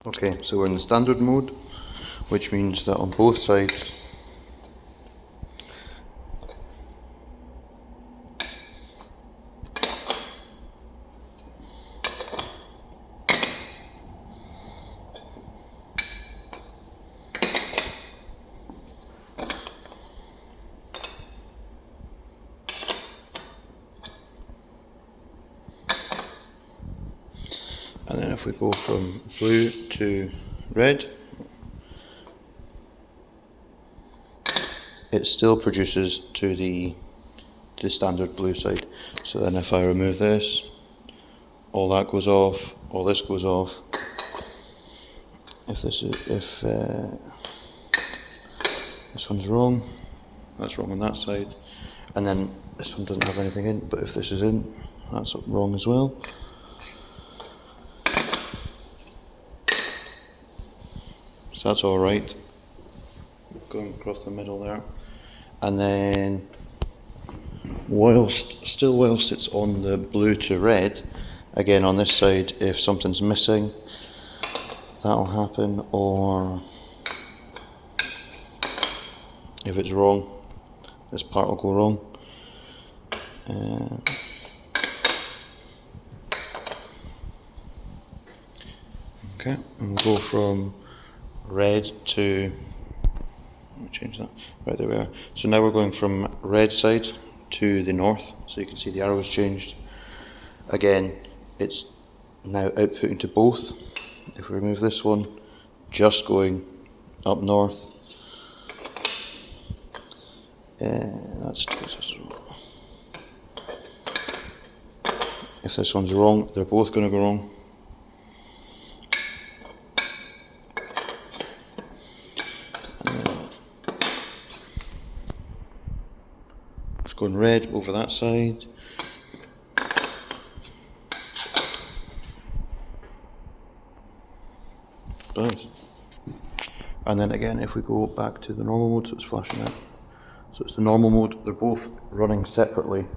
Okay, so we're in the standard mode, which means that on both sides and then if we go from blue to red, it still produces to the standard blue side. So then if I remove this, all that goes off, all this goes off. If this one's wrong, that's wrong on that side, and then this one doesn't have anything in, but if this is in, that's wrong as well. So that's all right, going across the middle there. And then whilst it's on the blue to red, again on this side, if something's missing, that'll happen, or if it's wrong, this part will go wrong. Okay, and we'll go from red to, let me change that, right, there we are. So now we're going from red side to the north, so you can see the arrows changed. Again, it's now outputting to both. If we remove this one, just going up north. That's if this one's wrong, they're both going to go wrong. It's going red over that side. Brilliant. And then again, if we go back to the normal mode, so it's flashing out. So it's the normal mode, they're both running separately.